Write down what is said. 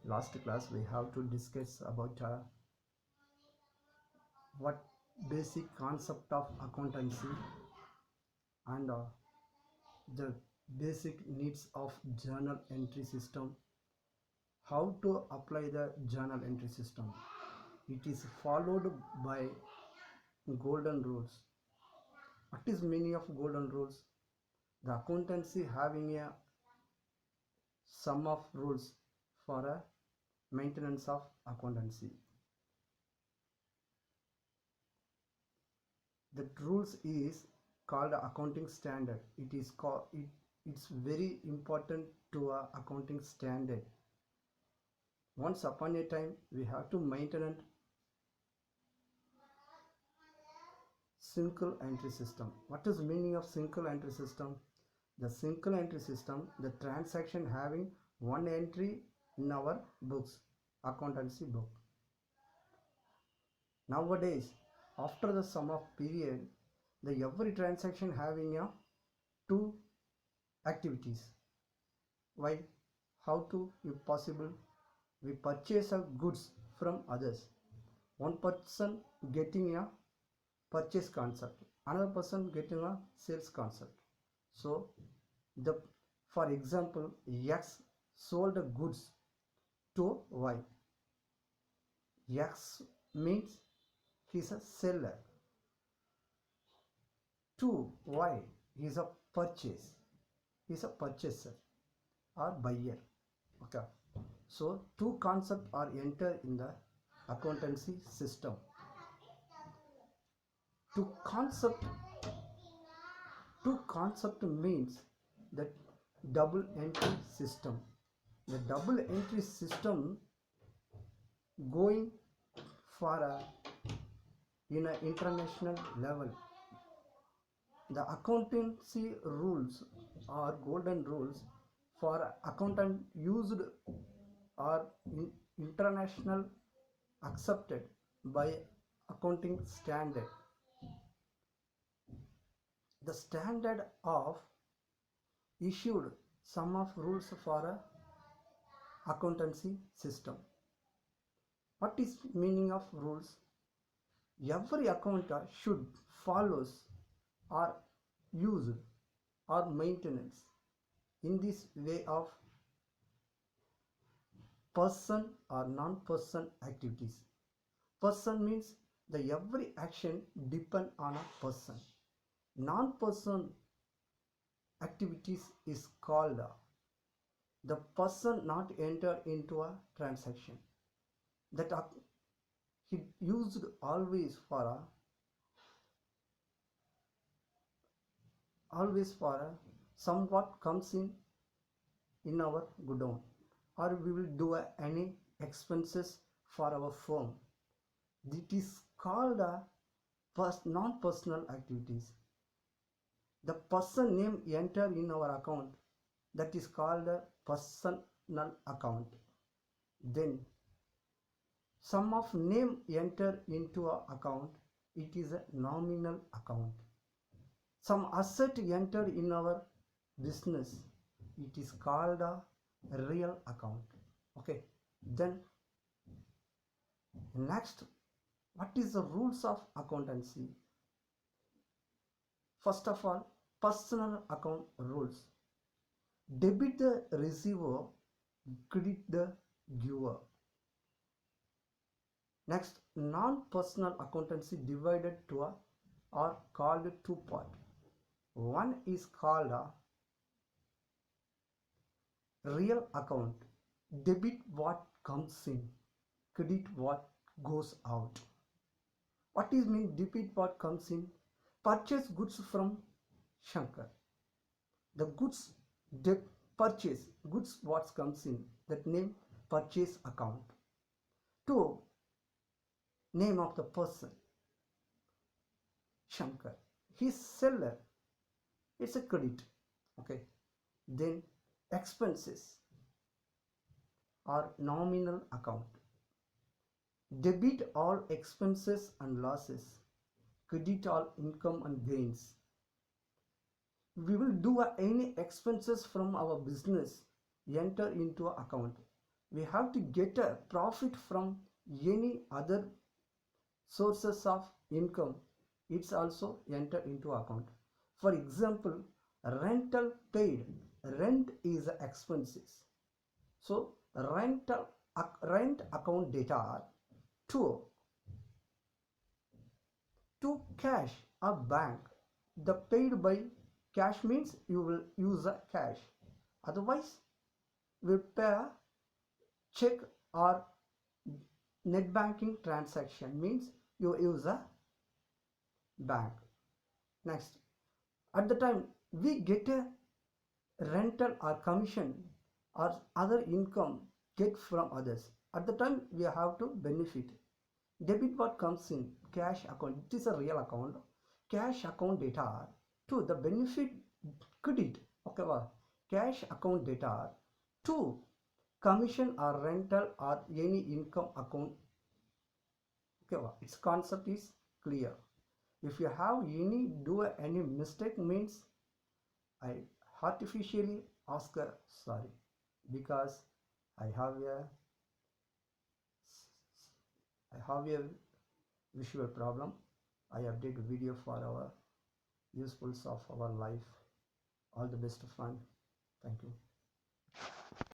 Last class we have to discuss about what basic concept of accountancy and the basic needs of journal entry system, how to apply the journal entry system. It is followed by golden rules. What is meaning of golden rules? The accountancy having a sum of rules for a maintenance of accountancy. The rules is called accounting standard. It's very important to a accounting standard. Once upon a time we have to maintain single entry system. What is meaning of single entry system? The single entry system, the transaction having one entry in our books, accountancy book. Nowadays, after the sum of period, the every transaction having a two activities. Why? How to, if possible, we purchase a goods from others. One person getting a purchase concept, another person getting a sales concept. So the, for example, X sold goods to Y. X means he's a seller. To Y is a purchase. He's a purchaser or buyer. Okay. So two concepts are entered in the accountancy system. To concept means that double entry system. The double entry system going for a in an international level. The accountancy rules or golden rules for accountant used are international accepted by accounting standard. The standard of issued some of rules for a accountancy system. What is meaning of rules? Every accountant should follows or use or maintenance in this way of person or non-person activities. Person means the every action depend on a person. Non-person activities is called the person not enter into a transaction. That he used always for somewhat comes in our godown, or we will do any expenses for our firm. It is called non-personal activities. The person name enter in our account, that is called a personal account. Then sum of name enter into a account, it is a nominal account. Some asset enter in our business, it is called a real account. Okay, then next, what is the rules of accountancy? First of all, personal account rules. Debit the receiver, credit the giver. Next, non-personal accountancy divided to a are called two part. One is called a real account. Debit what comes in, credit what goes out. What is mean debit what comes in? Purchase goods from Shankar. The goods purchase goods what comes in, that name purchase account. Two, name of the person Shankar. His seller, it's a credit. Okay. Then expenses are nominal account. Debit all expenses and losses, credit all income and gains. We will do any expenses from our business enter into account. we have to get a profit from any other sources of income. It's also entered into account. For example, rental paid. Rent is expenses. So rent account data are two to cash a bank. The paid by cash means you will use a cash. Otherwise, we pay a check or net banking transaction means you use a bank. Next, at the time we get a rental or commission or other income get from others, at the time we have to benefit. Debit what comes in cash account, it is a real account. Cash account data are to the benefit credit. Okay, well, cash account data are to commission or rental or any income account. Okay, well, its concept is clear. If you have any mistake means I artificially ask sorry, because I have a visual problem. I update video for our usefuls of our life. All the best fun. Thank you.